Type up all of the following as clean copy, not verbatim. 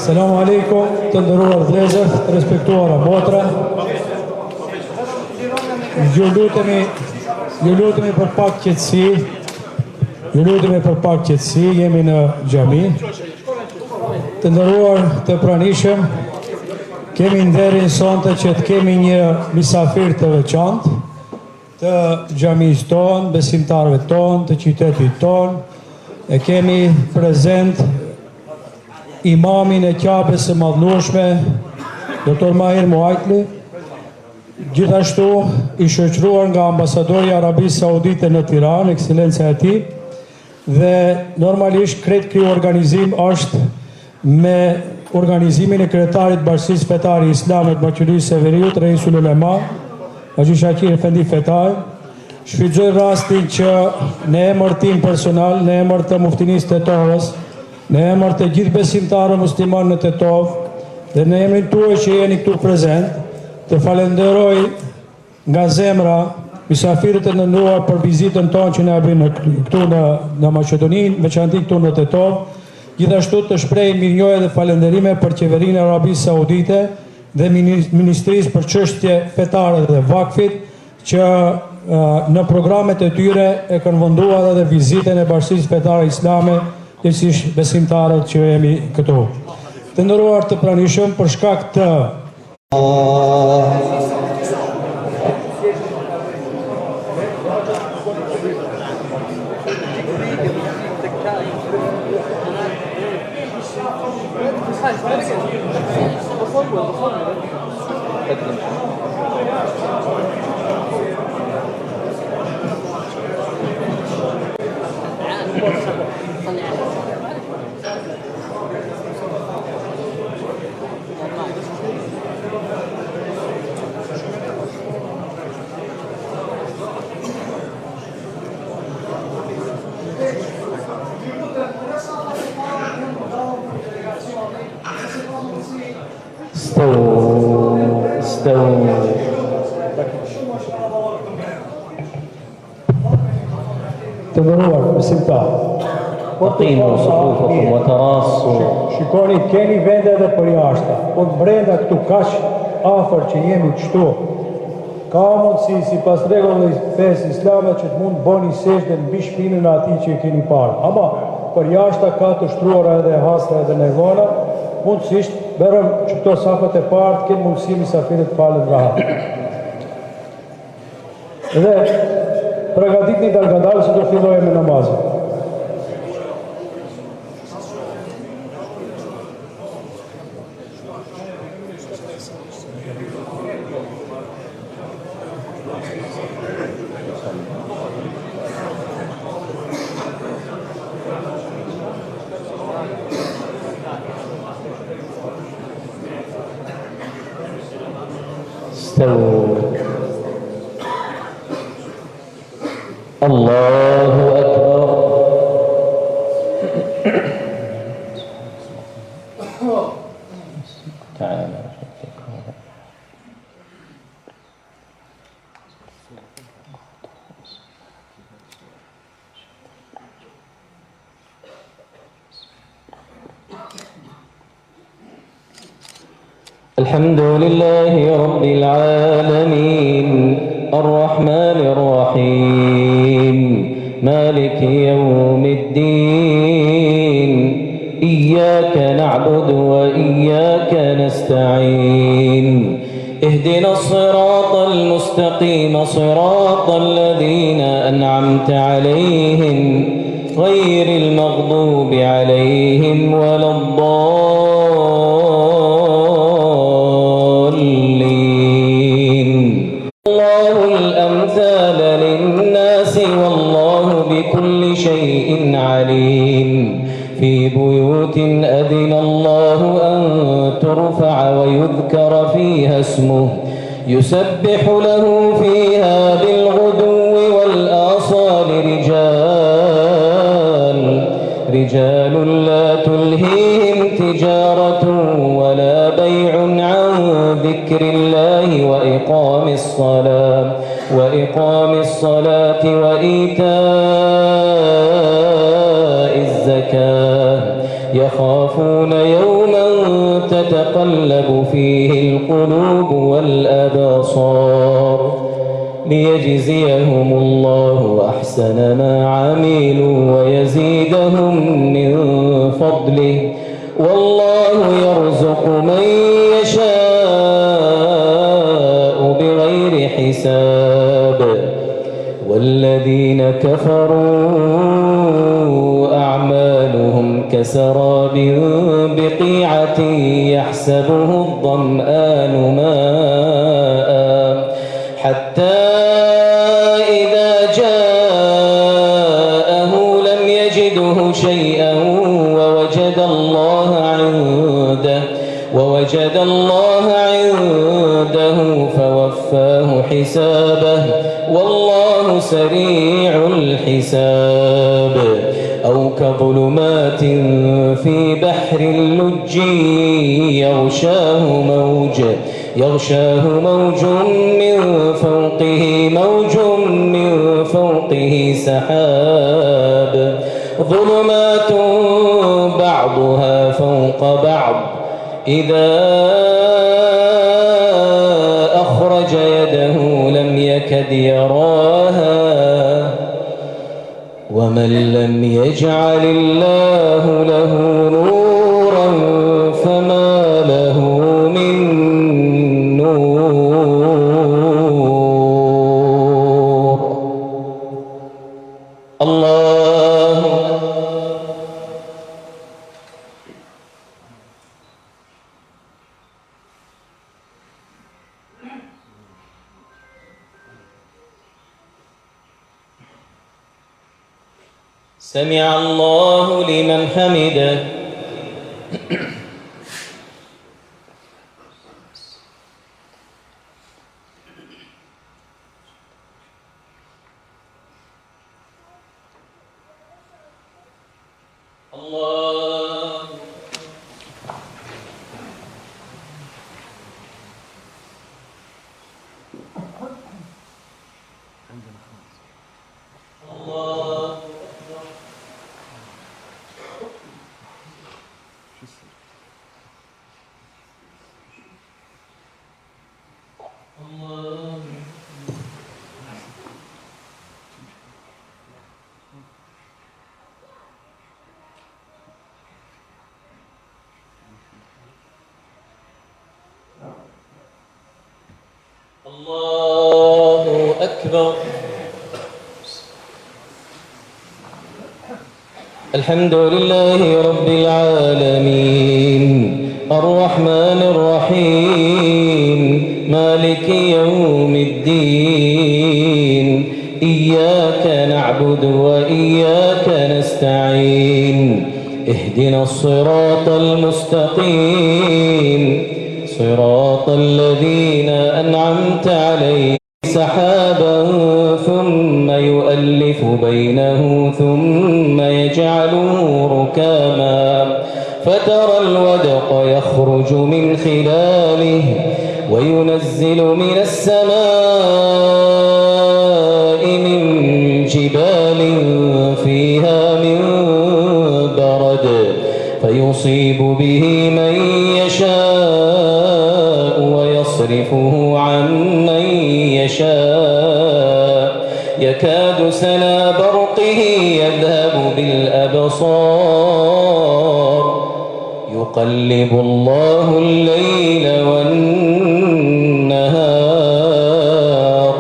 Selamu alaikum, të nderuar vëllezër, të respektuara motra. Ju lutemi për pak qetësi. Jemi në xhami. Të nderuar të pranishëm, kemi nderin sonte që të kemi një misafir të veçantë të xhamisë tonë, besimtarëve tonë, të qytetit tonë. E kemi prezent imamin e Qabes së Madhlueshme, Dr. Mahir Muajtli, gjithashtu i shoqëruar nga ambasadori i Arabisë Saudite në Tiranë, ekscelenca e tij, dhe normalisht krejt ky organizim është me organizimin e kryetarit Bashkisë Fetare Islame të Maqedonisë së Veriut, Reisul Ulema, Haxhi Shakir Efendi Fetaj. Shfrytëzoj rastin që në emër tim personal, në emër të muftinisë Tetovës, në emër të gjithë besimtarëve muslimanë në Tetov dhe në emrin tuaj që jeni këtu prezent, të falenderoj nga zemra mysafirët e nderuar për vizitën tonë që na bënë këtu në Maqedoni, veçanti këtu në Tetov. Gjithashtu të shpreh mirënjohje dhe falënderime për qeverinë e Arabisë Saudite dhe Ministrisë për çështje fetare dhe vakfit që në programet e tyre e kanë venduar edhe vizitën e Bashkisë Fetare Islame, gjithsesi besimtarët që jemi këtu. Të nderuar të pranishëm, për shkak të të nderuar besimtarë, shikoni, keni vende edhe për jashtë, po brenda këtu kaq afër që jemi kështu, ka mundësi sipas rregullave të fesë islame që të mund bëni sejdë mbi shpinën e atij që e keni parë. Ama për jashtë ka të shtruara edhe hastra edhe nevona, mundësisht bërëm që këto safat e parë të kenë mundësi mysafirët të falen rahat. Dhe përgatitni dalgadal se do fillojmë me namazin. Allahu Akbar. Alhamdulillahi Rabbil Alamin, Ar-Rahmanir Rahim, Maliki Yawmiddin, Iyyaka na'budu wa iyyaka nasta'in, Ihdina as-siratal mustaqim, siratal ladhina an'amta 'alayhim, ghayril maghdubi 'alayhim waladdallin. Allahu al-amthal اسمه يسبح له فيها بالغدو والآصال رجال لا تلهيهم تجارة ولا بيع عن ذكر الله وإقام الصلاة وإيتاء الزكاة يخافون يوما تتقلب فيه القلوب والأبصار ليجزيهم الله أحسن ما عملوا ويزيدهم من فضله والله يرزق من يشاء بغير حساب والذين كفروا أعمالهم كسراب بقيعة يحسبه الظمآن ماء حتى إذا جاءه لم يجده شيئا ووجد الله عنده فوفاه حسابه والله سريع الحساب أو كظلمات في بحر اللج يغشاه موج من فوقه سحاب ظلمات بعضها فوق بعض إذا أخرج يده لم يكد يراها ومن لم يجعل الله له نورا فما له من نور. الله سمع الله لمن حمده. الله الله الله أكبر. الحمد لله رب العالمين الرحمن الرحيم مالك يوم الدين إياك نعبد وإياك نستعين اهدنا الصراط المستقيم صراط الذين أنعمت عليهم سحابا ثم يؤلف بينه ثم يجعله ركاما فترى الودق يخرج من خلاله وينزل من السماء من جبال فيها من برد فيصيب به من يشاء ويصرفه عن من يشاء يكاد سنا برقه يذهب بالأبصار يقلب الله الليل والنهار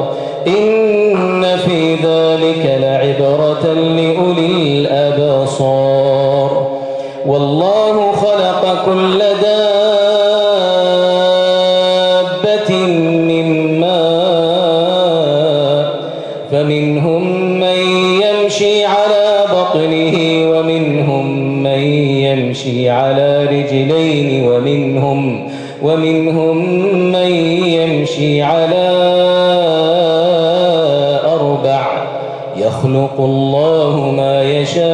إن في ذلك لعبرة لأولي الأبصار والله خلق كل دابة من ماء فمنهم من يمشي على بطنه ومنهم من يمشي على رجلين ومنهم من أربع يخلق الله ما يشاء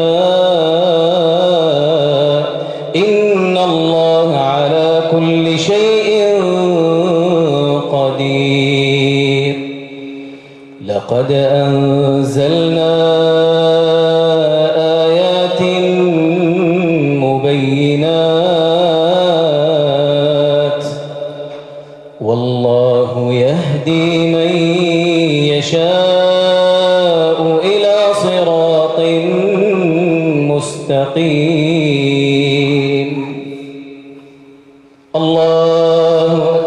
إن الله على كل شيء قدير لقد أنزلنا آيات مبينات والله يهدي من يشاء إلى صراط مستقيم الله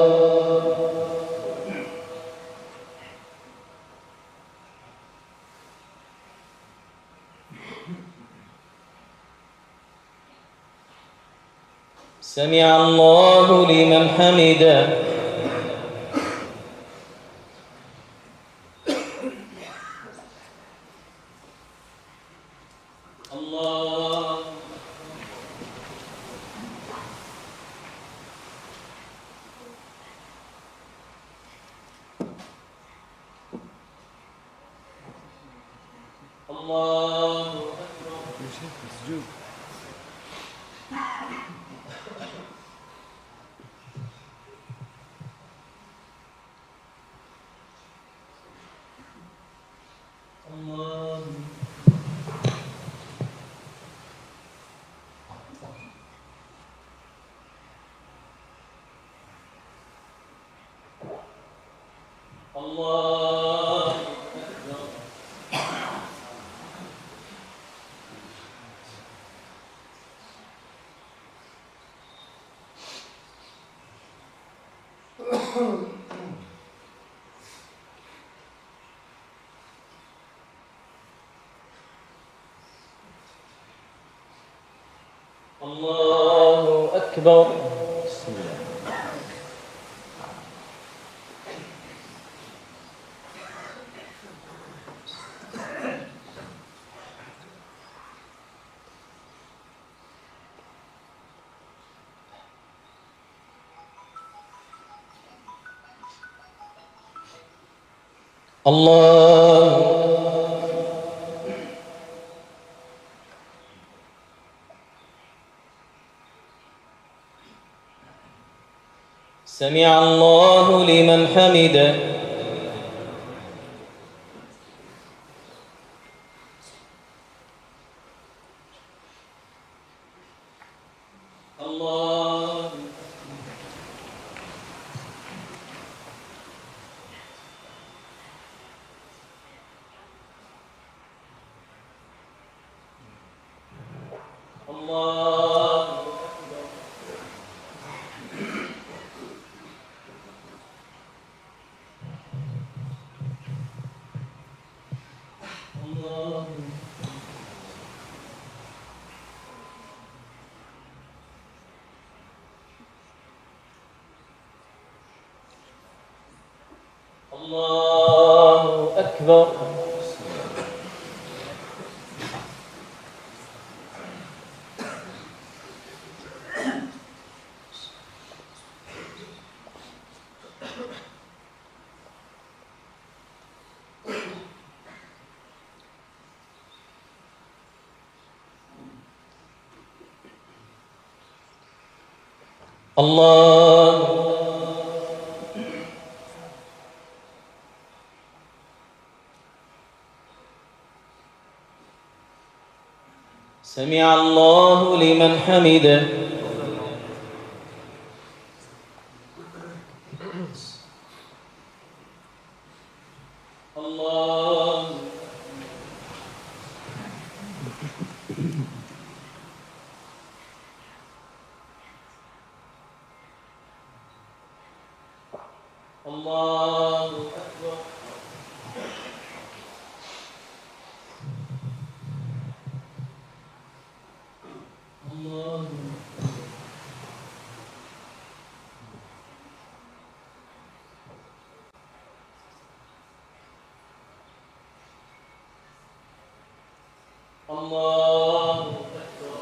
سمع الله لمن حمده الله الله الله الله الله أكبر بسم الله الله سمع الله لمن حمده الله الله الله الله أكبر الله سمع الله لمن حمده الله الله أكبر الله الله أكبر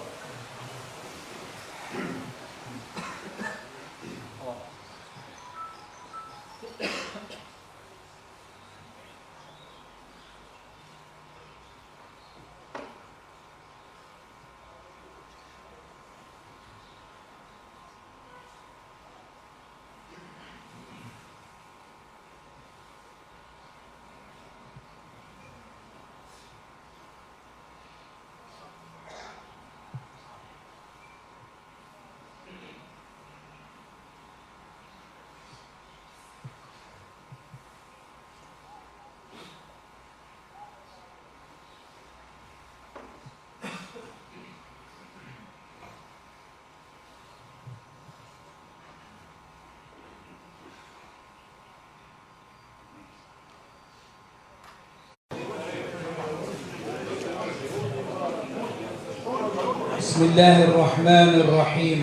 Bismillahirrahmanirrahim.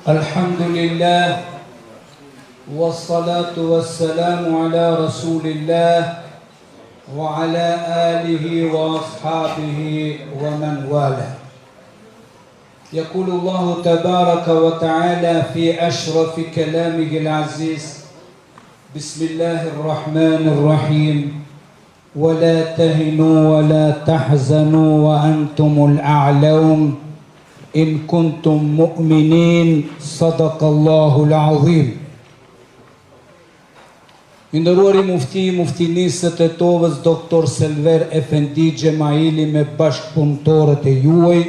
Alhamdulillah. Wassalatu wassalamu ala rasulillah wa ala alihi wa ashabihi wa man wala. يقول الله تبارك وتعالى في أشرف كلامه العزيز بسم الله الرحمن الرحيم ولا تهنوا ولا تحزنوا وأنتم الأعلون إن كنتم مؤمنين صدق الله العظيم. Nderuari muftinisët e Tovës Doktor Selver Efendi Gjemaili me bashkëpunëtorët e juaj,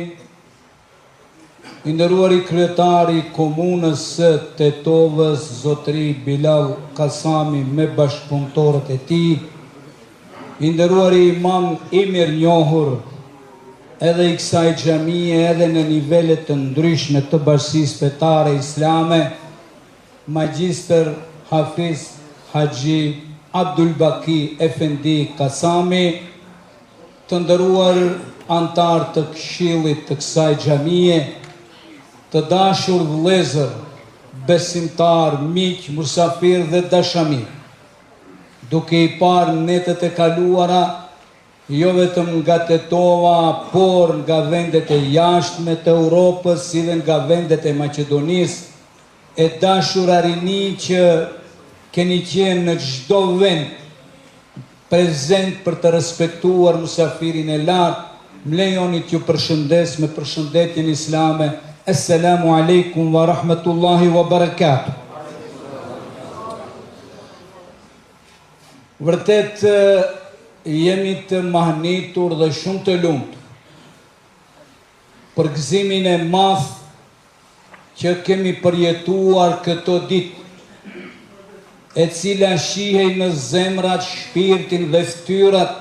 nderuari kryetari komunës së Tetovës Zotri Bilal Kasami me bashkëpunëtorët e tij, nderuari imam i mirënjohur edhe i kësaj xhamie edhe në nivele të ndryshme të bashkisë fetare islame, magjistër Hafiz Haxhi Abdul Baki Efendi Kasami, të nderuar antar të këshillit të kësaj xhamie, të dashur vëllezër, besimtar, miq, musafir dhe dashamir, duke i parë netët e kaluara, jo vetëm nga Tetova, por nga vendet e jashtme të Europës, si dhe nga vendet e Maqedonisë, e dashur arini që keni qenë në çdo vend prezent për të respektuar musafirin e lartë, më lejoni t'ju përshëndes me përshëndetjen islame. Assalamu alaikum wa rahmatullahi wa barakatuh. Vërtet jemi të mahnitur dhe shumë të lumtur për gëzimin e madh që kemi përjetuar këto ditë, e cila shihej në zemrat, shpirtin dhe fytyrat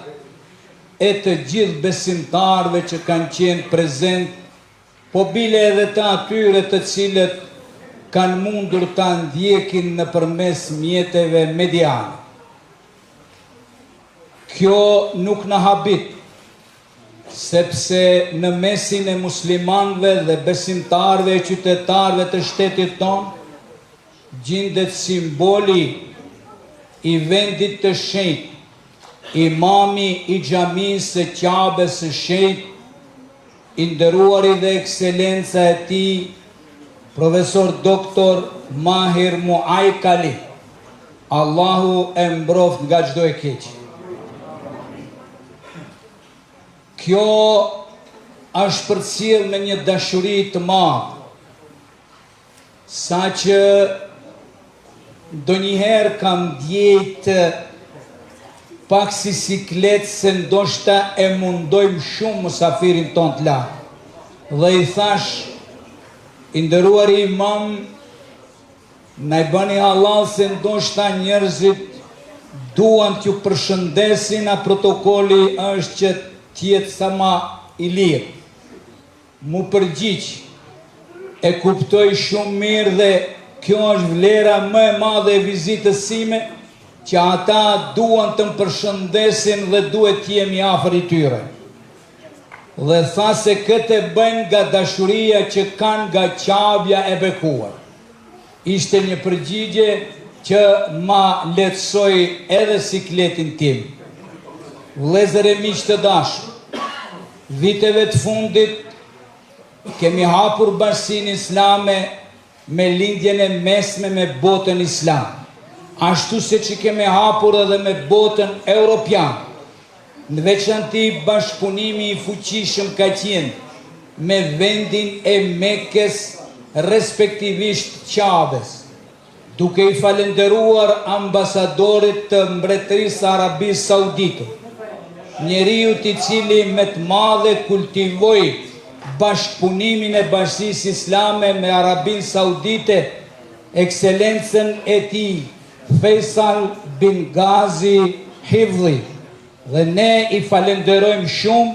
e të gjithë besimtarëve që kanë qenë prezent, po bile edhe të atyre të cilët kanë mundur ta ndjekin nëpërmes mjeteve mediane. Kjo nuk na habit, sepse në mesin e muslimanëve dhe besimtarëve e qytetarëve të shtetit tonë gjendet simboli i vendit të shenjtë, imami i xhamisë së Qabes së shenjtë, i nderuari dhe ekselenca e tij, profesor doktor Mahir Muajkali. Allahu e mbroft nga çdo e keq. Kjo është përcjell me një dashuri të madhe, saqë ndonjëherë kam ndjejt pak si siklet se ndoshta e mundojmë shumë musafirin ton të lartë. Dhe i thash, i nderuari imam, na i bëni halal se ndoshta njerëzit duan t'ju përshëndesin, a protokolli është që t'jetë sa ma i lirë. Mu përgjigj, e kuptoj shumë mirë dhe kjo është vlera më e madhe e vizitës sime, që ata duan të më përshëndesin dhe duhet t'jemi afër i tyre. Dhe tha se këtë bëjnë nga dashuria që kanë nga qabja e bekuar. Ishte një përgjigje që ma lehtësoi edhe sikletin tim. Vëllezër e miq të dashur, viteve të fundit kemi hapur bashkësinë islame me lindjen e mesme me botën islam, ashtu se që kemi hapur edhe me botën europian. Në veçanti bashkëpunimi i fuqishëm ka qenë me vendin e Mekës, respektivisht Qabes, duke i falenderuar ambasadorit të Mbretërisë Arabisë Saudite, njeriu i cili me të madhe kultivoi bashkëpunimin e Bashkisë Islame me Arabinë Saudite, ekselencën e tij Faisal bin Gazi Hifdhi. Dhe ne i falenderojmë shumë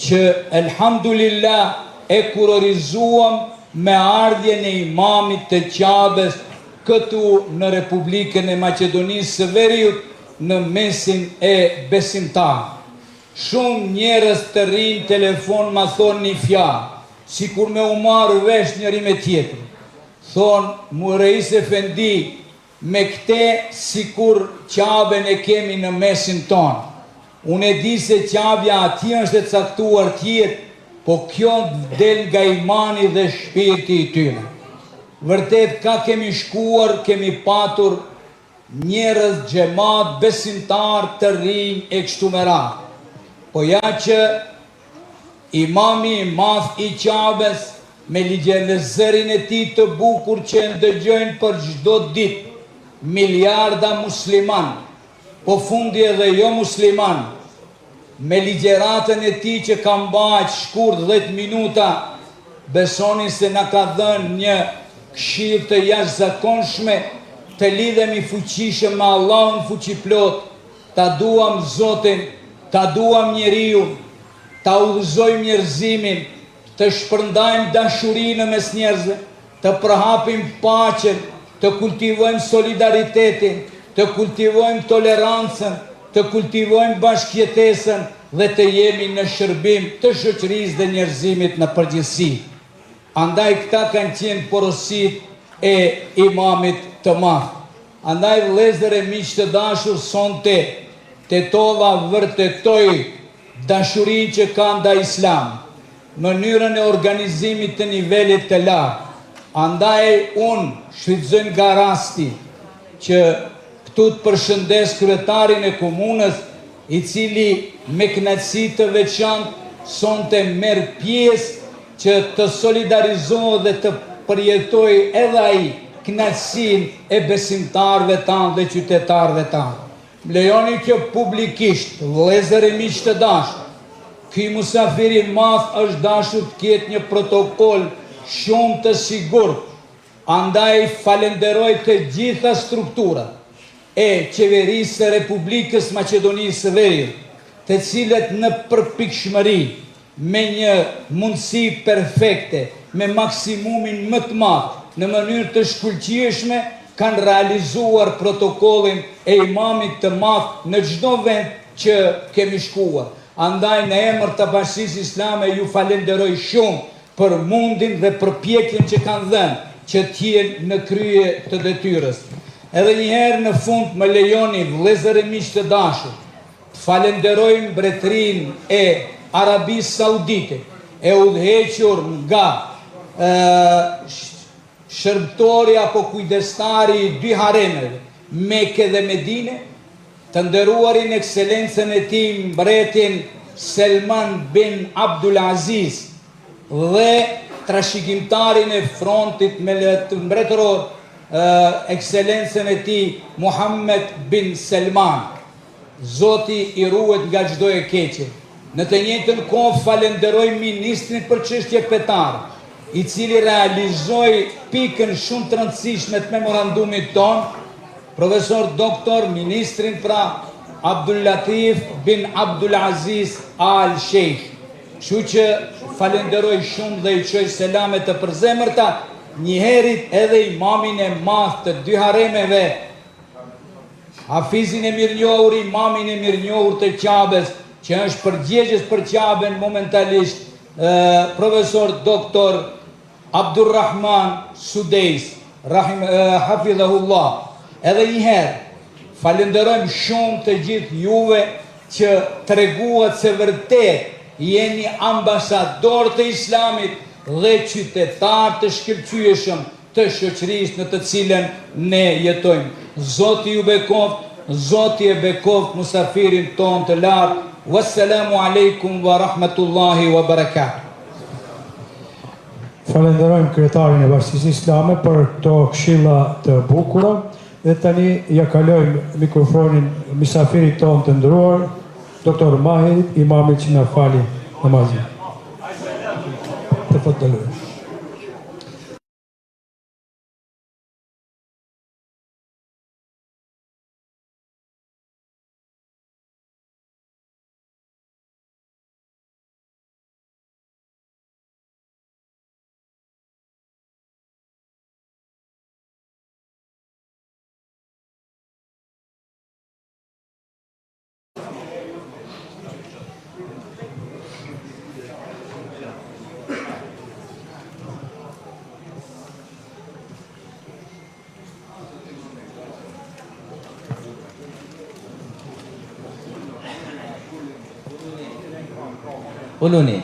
që elhamdulillah e kurorizuam me ardhjen e imamit të Qabes këtu në Republikën e Maqedonisë së Veriut, në mesin e besimtarëve. Shumë njerëz të rinj telefon ma thonë një fjalë, si kur me u marrë vesh njëri me tjetër. Thonë, mu Reis Efendi, me këte si kur qaben e kemi në mesin tonë. Unë e di se qabja ati është e caktuar tjetë, po kjo del nga imani dhe shpirti i tyre. Vërtet, ka kemi shkuar, kemi patur njerëz xhemat besimtar të rinj e kështu me radhë. Po ja që imami i madh i Qabes me ligjelëzërin e tij të bukur që ndëgjojnë për çdo ditë miliarda musliman, po fundi edhe jo musliman, me ligjeratën e tij që ka mbajt shkurt 10 minuta, besoni se na ka dhënë një këshill të jashtëzakonshme të lidhemi fuqishëm me Allahun fuqiplot, ta duam Zotin, ta duam njeriu, ta udhëzojmë njerëzimin, të shpërndajmë dashurinë mes njerëzve, të përhapim paqen, të kultivojmë solidaritetin, të kultivojmë tolerancën, të kultivojmë bashkëjetesën dhe të jemi në shërbim të shoqërisë dhe njerëzimit në përgjithësi. Andaj këta kanë qenë porositë e imamit të madh. Andaj vëllezër e miq të dashur, sonte Tetova vërtetoi dashurinë që ka ndaj Islam, mënyrën e organizimit të nivelit të lartë. Andaj unë shfrytëzoj nga rasti që këtu të përshëndes kryetarin e komunës, i cili me kënaqësi të veçantë sonte merr pjesë që të solidarizohet dhe të përjetoj edhe ai kënaqësinë e besimtarëve tanë dhe qytetarëve tanë. Më lejoni që publikisht, vëllezër e miq të dashur, ky musafir i madh është dashur të ketë një protokoll shumë të sigurt. Andaj falenderoj të gjitha strukturat e qeverisë së Republikës Maqedonisë së Veriut, të cilët në përpikshmëri, me një mundësi perfekte, me maksimumin më të madh, në mënyrë të shkëlqyeshme, kanë realizuar protokollin e imamit të madh në çdo vend që kemi shkuar. Andaj në emër të Bashkisë Islame ju falenderoj shumë për mundin dhe përpjekjen që kanë dhënë që t'jenë në krye të detyrës. Edhe njëherë në fund më lejoni, vëllezër e miq të dashur, të falenderojmë mbretërinë e Arabisë Saudite, e udhëhequr nga shërbëtori apo kujdestari i dy haremeve, Mekë dhe Medine, të nderuarin ekselencën e tij mbretin Selman bin Abdulaziz dhe trashëgimtarin e frontit mbretëror, ekselencën e tij Muhammed bin Selman. Zoti i ruhet nga çdo e keqe. Në të njëjtën kohë falenderoj ministrin për çështje fetare, i cili realizoi pikën shumë të rëndësishme të memorandumit ton, profesor doktor ministrin pra Abdul Latif bin Abdul Aziz Al Sheikh. Kështu që falenderoj shumë dhe i çoj selamet të përzemërta njëherit edhe imamin e madh të dy haremeve, Hafizin e mirënjohur, imamin e mirënjohur të Qabes, që është përgjegjës për Qaben momentalisht, profesor doktor Abdurrahman Sudejs, hafidhahullah. Edhe njëherë, falenderojmë shumë të gjithë juve që treguat se vërtet jeni ambasador të Islamit dhe qytetar të shkëlqyeshëm të shoqërisë në të cilën ne jetojmë. Zoti ju bekoft, Zoti e bekoft musafirin ton të lartë. Wassalamu alaikum wa rahmatullahi wa barakatuh. Falenderojmë kryetarin e Bashkisë Islame për këto këshilla të bukura dhe tani ja kalojmë mikrofonin misafirit ton të nderuar, doktor Mahirit, imamit që na fali namazin. Tafadhalu. uluni.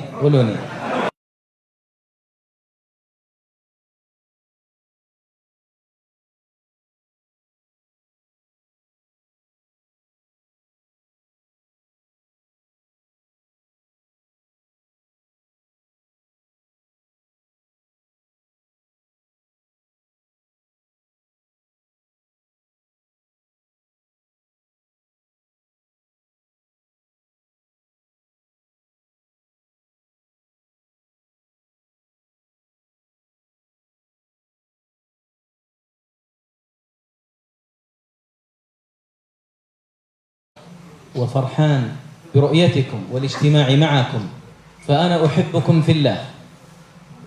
وفرحان برؤيتكم والاجتماع معكم، فأنا أحبكم في الله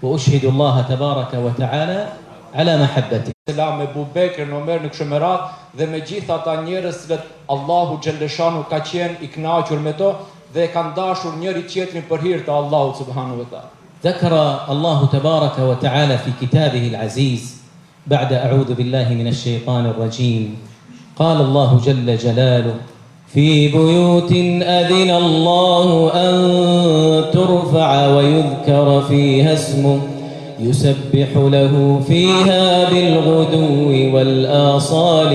وأشهد الله تبارك وتعالى على محبته. Selam me Bubekrin, Omer në kështu me radhë dhe me gjithë ata njerëz që Allahu xhalleshanu ka qenë i kënaqur me to dhe kanë dashur njëri tjetrin për hir të Allahut subhanahu wa taala. ذكر الله تبارك وتعالى في كتابه العزيز بعد أعوذ بالله من الشيطان الرجيم، قال الله جل جلاله: في بيوت أذن الله أن ترفع ويذكر فيها اسمه يسبح له فيها بالغدو والآصال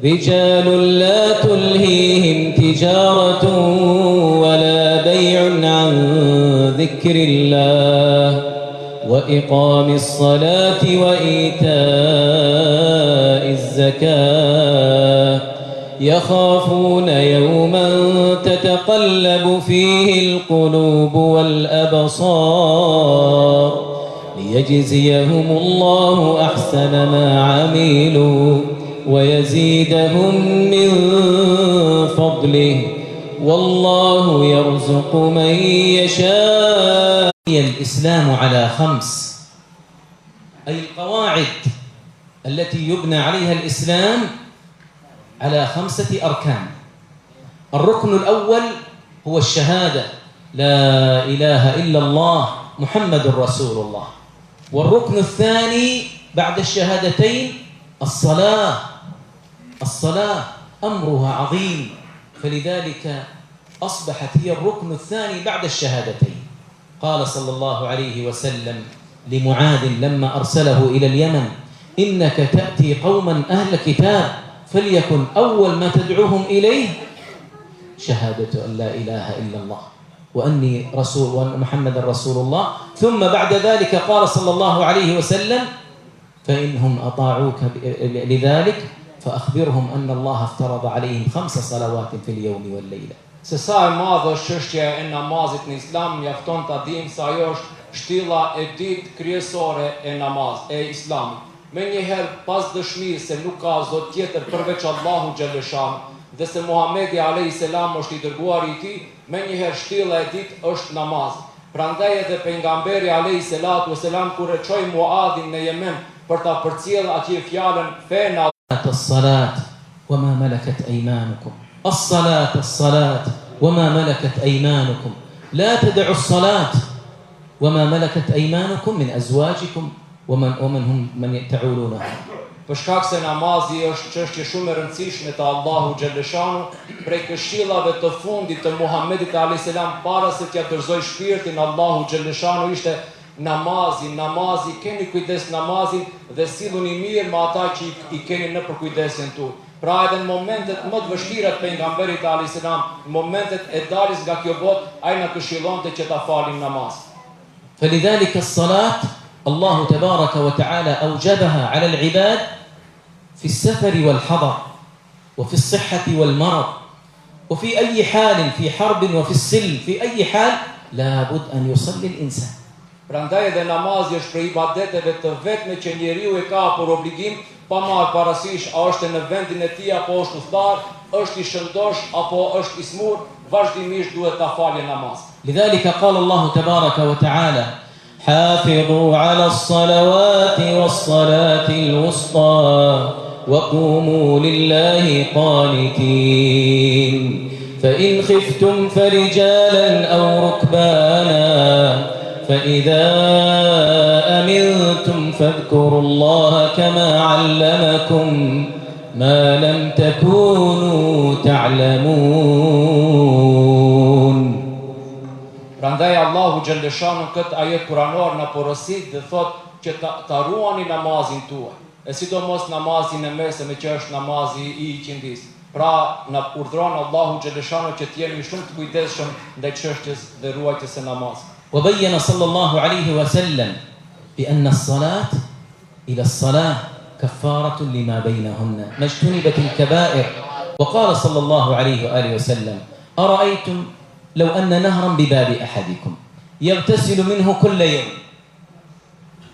رجال لا تلهيهم تجارة ولا بيع عن ذكر الله وإقام الصلاة وإيتاء الزكاة يخافون يوما تتقلب فيه القلوب والأبصار ليجزيهم الله أحسن ما عملوا ويزيدهم من فضله والله يرزق من يشاء. الإسلام على 5، أي القواعد التي يبنى عليها الإسلام على 5 أركان. الركن الأول هو الشهادة لا إله إلا الله محمد رسول الله. والركن الثاني بعد الشهادتين الصلاة أمرها عظيم، فلذلك أصبحت هي الركن الثاني بعد الشهادتين. قال صلى الله عليه وسلم لمعاذ لما أرسله إلى اليمن: إنك تأتي قوما أهل كتاب فليكن أول ما تدعوهم إليه شهادة أن لا إله إلا الله وأني رسول وأن محمد رسول الله. ثم بعد ذلك قال صلى الله عليه وسلم: فإنهم أطاعوك لذلك فأخبرهم أن الله افترض عليهم 5 صلوات في اليوم والليلة. Se sa e madhe është çështja e namazit në Islam, mjafton ta dimë se ajo është shtylla e dytë kryesore e Islamit. Menjëherë pas dëshmisë se nuk ka zot tjetër përveç Allahu xhaleshanu dhe se Muhamedi alayhis salam është i dërguari i tij, menjëherë shtylla e dytë është namazi. Prandaj edhe pejgamberi alayhis salam kur e çoi Muadhin në Yemen për ta përcjellë atje fjalën fena الصلاة وما ملكت أيمانكم، الصلاة وما ملكت أيمانكم، لا تدعوا الصلاة وما ملكت أيمانكم من أزواجكم ومن هم من تعولونهم. Për shkak se namazi është çështje shumë e rëndësishme te Allahu xhaleshanu, prej këshillave të fundit të Muhamedit alayhis salam para se t'ia dorëzoj shpirtin Allahu xhaleshanu ishte namazi, keni kujdes namazin dhe silluni mirë me ata që i keni në përkujdesin tuaj. Pra edhe në momentet më të vështira të pejgamberit alayhis salam, në momentet e daljes nga kjo botë, ai na këshillonte që ta falim namaz. فلذلك الصلاة الله تبارك وتعالى أوجبها على العباد في السفر والحضر وفي الصحة والمرض وفي أي حال، في حرب وفي السلم، في أي حال لابد أن يصلي الإنسان. Prandaj edhe namazi është prej ibadeteve të vetme që njeriu e ka për obligim, pa marrë parasysh a është në vendin e tij apo është udhëtar, është i shëndosh apo është i smur, vazhdimisht duhet ta falë namaz. لذلك قال الله تبارك وتعالى: حافظوا على الصلوات والصلاة الوسطى وقوموا لله قانتين فإن خفتم فرجالا أو ركبانا فإذا أمنتم فاذكروا الله كما علمكم ما لم تكونوا تعلمون. Prandaj Allahu Gjellëshanu këtë ajet kuranor në porosit dhe thot që ta ruani namazin tuaj. E sidomos namazin e mesëm që është namazi i qindis. Pra në urdhron Allahu Gjellëshanu që t'jemi shumë të kujdesshëm ndaj çështjes dhe ruajtjes së namazit. وبين صلى الله عليه وسلم بأن الصلاة إلى الصلاة كفارة لما بينهن ما اجتنبت الكبائر. وقال صلى الله عليه وآله وسلم أرأيتم لو أن نهرا بباب أحدكم يغتسل منه كل يوم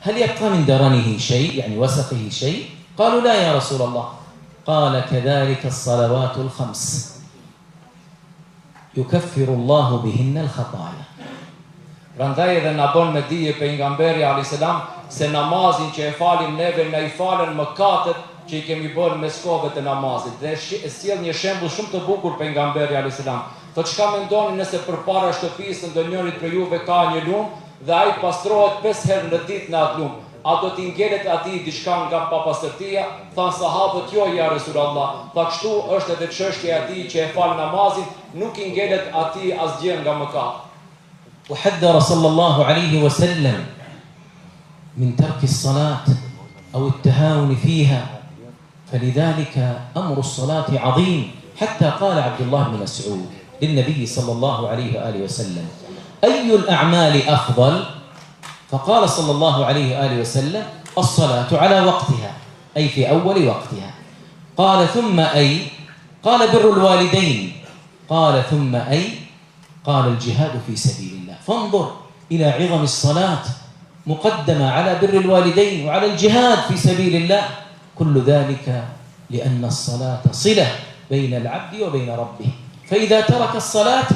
هل يبقى من درنه شيء يعني وسخه شيء؟ قالوا لا يا رسول الله. قال كذلك الصلوات الخمس يكفر الله بهن الخطايا. Prandaj edhe na bën me dije pejgamberi alayhis salam se namazin që e falim neve na I falen mëkatet që I kemi bërë me skove të namazit. Dhe sjell një shembull shumë të bukur pejgamberi alayhis salam. Thot çka mendoni nëse përpara shtëpisë ndonjërit për juve ka një lum dhe ai pastrohet 5 herë në ditë në atë lum. A do t'i ngelet atij diçka nga papastërtia? Than sahabët jo ja Resulullah. Tha kështu është edhe çështja e atij që e fal namazin, nuk I ngelet atij asgjë nga mëkat. وحذر صلى الله عليه وسلم من ترك الصلاة أو التهاون فيها فلذلك أمر الصلاة عظيم حتى قال عبد الله بن مسعود للنبي صلى الله عليه وآله وسلم أي الأعمال أفضل؟ فقال صلى الله عليه وآله وسلم الصلاة على وقتها أي في أول وقتها. قال ثم أي؟ قال بر الوالدين. قال ثم أي؟ قال الجهاد في سبيل الله. فانظر إلى عظم الصلاة مقدمة على بر الوالدين وعلى الجهاد في سبيل الله. كل ذلك لأن الصلاة صلة بين العبد وبين ربه، فإذا ترك الصلاة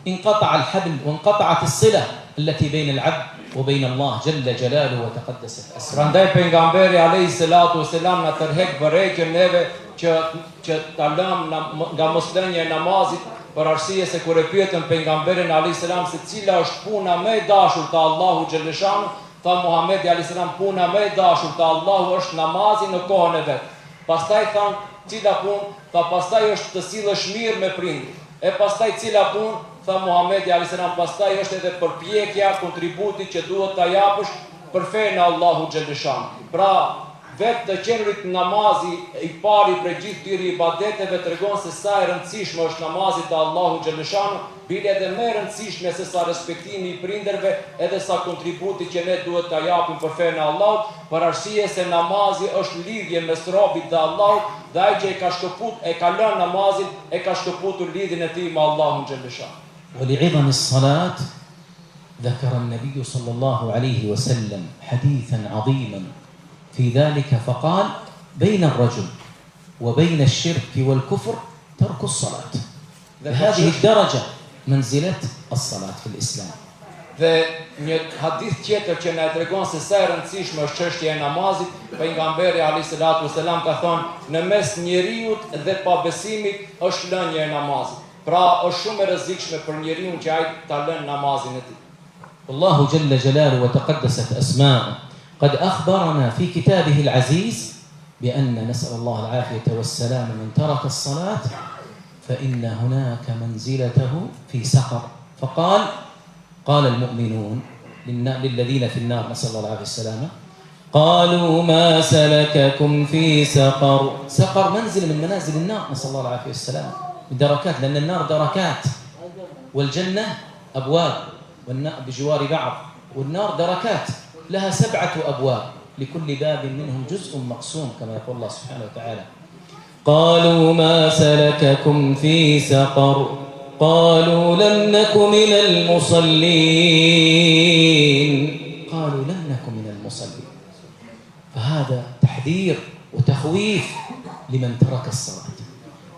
انقطع الحبل وانقطعت الصلة التي بين العبد وبين الله جل جلاله وتقدست أسماؤه. Prandaj pejgamberi alayhis salatu wasalam na tërheq vërejtjen neve që ta lëm nga moslënia e namazit për arsye se kur e pyetën pejgamberin alayhis salam se cila është puna më e dashur te Allahu xhaleshanu, tha Muhamedi alayhis salam puna më e dashur te Allahu është namazi në kohën e vet. Pastaj than cila punë? Tha pastaj është të sillesh mirë me prindrit. E pastaj cila punë? Tha Muhamedi alayhis salam pastaj është edhe përpjekja, kontributi që duhet ta japësh për fenë e Allahu xhaleshanu. Pra vetë të qenërit namazi I pari për gjithë këtyre ibadeteve tregon se sa e rëndësishme është namazi te Allahu xhaleshanu, bile edhe më e rëndësishme se sa respektimi I prindërve edhe sa kontributi që ne duhet ta japim për fenë e Allahut, për arsye se namazi është lidhje mes robit dhe Allahut, dhe ai që e ka shkëput, e ka lënë namazin, e ka shkëputur lidhjen e tij me Allahun xhaleshanu. ولعظم الصلاة ذكر النبي صلى الله عليه وسلم حديثا عظيما في ذلك فقال بين الرجل وبين الشرك والكفر ترك الصلاة. بهذه الدرجة منزلة الصلاة في الإسلام. Dhe një hadith tjetër që na tregon se sa e rëndësishme është çështja e namazit, pejgamberi alayhis salatu wasalam ka thonë në mes njeriu dhe pabesimit është lënia e namazit. Pra është shumë e rrezikshme për njeriu që ai ta lënë namazin e tij. الله جل جلاله وتقدست أسماؤه قد أخبرنا في كتابه العزيز بأن نسأل الله العافية والسلام من ترك الصلاة فإن هناك منزلته في سقر. فقال المؤمنون للذين في النار نسأل الله العافية والسلامة قالوا ما سلككم في سقر. سقر منزل من منازل النار نسأل الله العافية والسلامة بدركات، لأن النار دركات والجنة أبواب والنار بجوار بعض، والنار دركات لها 7 أبواب لكل باب منهم جزء مقسوم كما يقول الله سبحانه وتعالى. قالوا ما سلككم في سقر قالوا لم نك من المصلين. قالوا لم نك من المصلين. فهذا تحذير وتخويف لمن ترك الصلاة.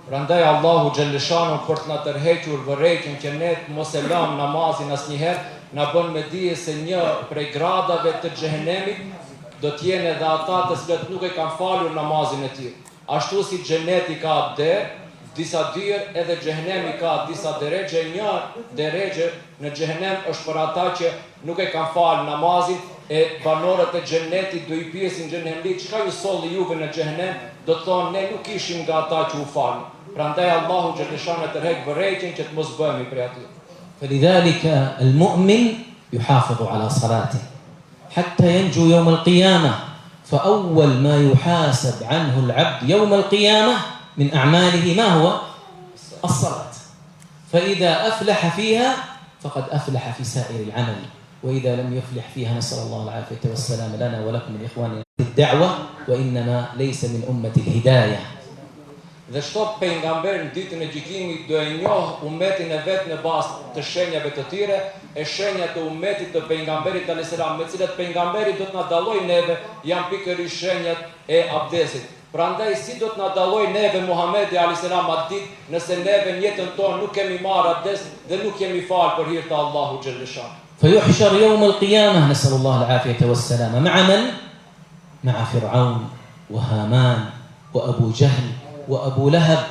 Prandaj Allahu xhaleshanu për të na tërhequr vërejtjen që ne mos e lëm namazin asnjëherë, na bën me dije se një prej gradave të xhehenemit do të jenë edhe ata të cilët nuk e kanë falur namazin e tyre. Ashtu si xheneti ka disa dyr, edhe xhehenemi ka disa deregje. Një deregje në xhehenem është për ata që nuk e kanë falur namazin, e banorët e xhenetit do I pyesin xhenemit, çka ju solli juve në xhenem, do të thonë ne nuk ishim nga ata që u falën. Prandaj Allahu xhaleshana tërheq vërejtjen që të mos bëhemi prej atyre. فلذلك المؤمن يحافظ على صلاته حتى ينجو يوم القيامة، فأول ما يحاسب عنه العبد يوم القيامة من أعماله ما هو؟ الصلاة. فإذا أفلح فيها فقد أفلح في سائر العمل، وإذا لم يفلح فيها نسأل الله العافية والسلام لنا ولكم الإخوان الدعوة، وإنما ليس من أمة الهداية. Dhe shto pejgamberi në ditën e gjykimit do e njoh umetin e vet në bazë të shenjave të tjera, e shenjat e umetit të pejgamberit alayhis salam, me cilat pejgamberi do të na dallojë neve, janë pikërisht shenjat e abdesit. Prandaj si do të na dallojë neve Muhamedi alayhis salam atë ditë, nëse neve në jetën tonë nuk kemi marrë abdes dhe nuk kemi fal për hir të Allahu xhaleshah. فيحشر يوم القيامة نسأل الله العافية والسلامة مع من؟ مع فرعون وهامان وأبو جهل وأبو لهب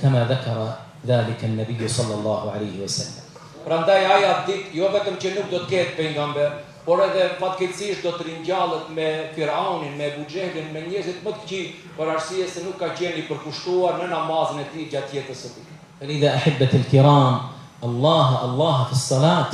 كما ذكر ذلك النبي صلى الله عليه وسلم. Prandaj ai atë ditë jo vetëm që nuk do të ketë pejgamber, por edhe fatkeqësisht do të ringjallet me Firaunin, me Abu Jahlin, me njerëzit më të këqij, për arsye se nuk ka qenë I përkushtuar në namazin e tij gjatë jetës së tij. فلذا أحبة الكرام الله الله في الصلاة،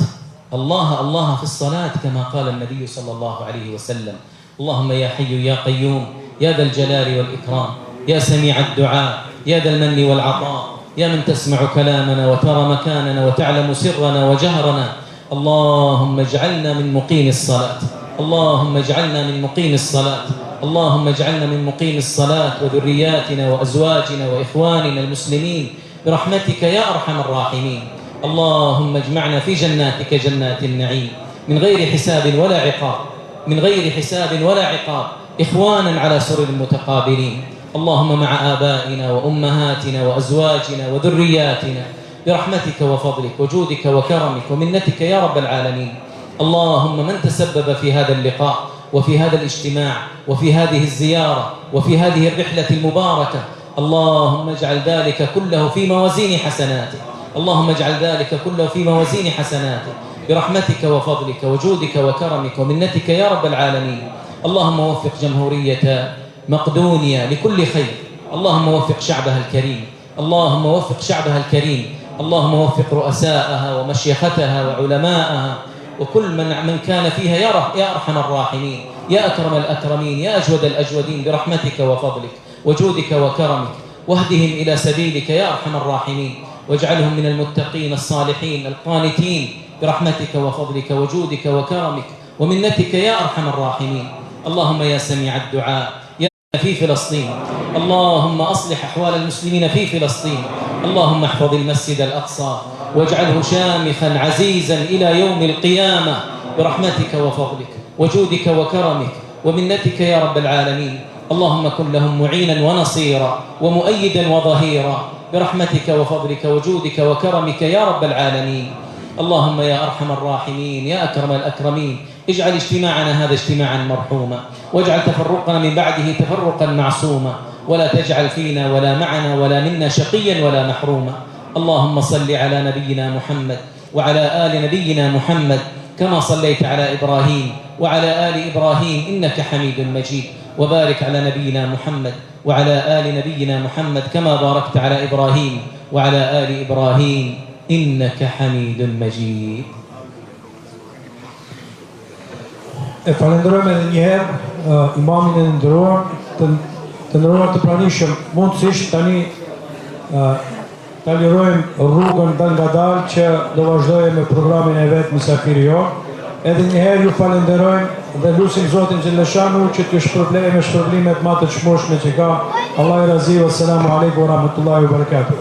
الله الله في الصلاة كما قال النبي صلى الله عليه وسلم. اللهم يا حي يا قيوم يا ذا الجلال والإكرام يا سميع الدعاء يا ذا المن والعطاء يا من تسمع كلامنا وترى مكاننا وتعلم سرنا وجهرنا، اللهم اجعلنا من مقيم الصلاة، اللهم اجعلنا من مقيم الصلاة، اللهم اجعلنا من مقيم الصلاة وذرياتنا وأزواجنا وإخواننا المسلمين برحمتك يا أرحم الراحمين. اللهم اجمعنا في جناتك جنات النعيم من غير حساب ولا عقاب، من غير حساب ولا عقاب، إخوانا على سرر متقابلين. اللهم مع آبائنا وأمهاتنا وأزواجنا وذرياتنا برحمتك وفضلك وجودك وكرمك ومنتك يا رب العالمين. اللهم من تسبب في هذا اللقاء وفي هذا الاجتماع وفي هذه الزيارة وفي هذه الرحلة المباركة، اللهم اجعل ذلك كله في موازين حسناته، اللهم اجعل ذلك كله في موازين حسناته برحمتك وفضلك وجودك وكرمك ومنتك يا رب العالمين. اللهم وفق جمهورية مقدونيا لكل خير، اللهم وفق شعبها الكريم، اللهم وفق شعبها الكريم، اللهم وفق رؤساءها ومشيختها وعلماءها وكل من كان فيها يا أرحم الراحمين، يا أكرم الأكرمين، يا أجود الأجودين برحمتك وفضلك وجودك وكرمك، واهدهم إلى سبيلك يا أرحم الراحمين، واجعلهم من المتقين الصالحين القانتين برحمتك وفضلك وجودك وكرمك ومنتك يا أرحم الراحمين. اللهم يا سميع الدعاء يا في فلسطين، اللهم أصلح أحوال المسلمين في فلسطين، اللهم احفظ المسجد الأقصى واجعله شامخا عزيزا إلى يوم القيامة برحمتك وفضلك وجودك وكرمك ومنتك يا رب العالمين. اللهم كن لهم معينا ونصيرا ومؤيدا وظهيرا برحمتك وفضلك وجودك وكرمك يا رب العالمين. اللهم يا أرحم الراحمين يا أكرم الأكرمين، اجعل اجتماعنا هذا اجتماعا مرحوما، واجعل تفرقنا من بعده تفرقا معصوما، ولا تجعل فينا ولا معنا ولا منا شقيا ولا محروما. اللهم صل على نبينا محمد وعلى آل نبينا محمد كما صليت على إبراهيم وعلى آل إبراهيم إنك حميد مجيد، وبارك على نبينا محمد وعلى آل نبينا محمد كما باركت على إبراهيم وعلى آل إبراهيم إنك حميد مجيد. E falenderojmë edhe një herë imamin e nderuar, të nderuar të pranishëm, mundësisht tani ta lirojmë rrugën dal nga dal që do vazhdojë me programin e vet mysafiri jon. Edhe një herë ju falenderojmë dhe lutim Zotin Xheleshanu që t'ju shpërblejë me shpërblimet më të çmueshme që ka. Allah i razi, wassalamu alaikum wa rahmatullahi wa barakatuh.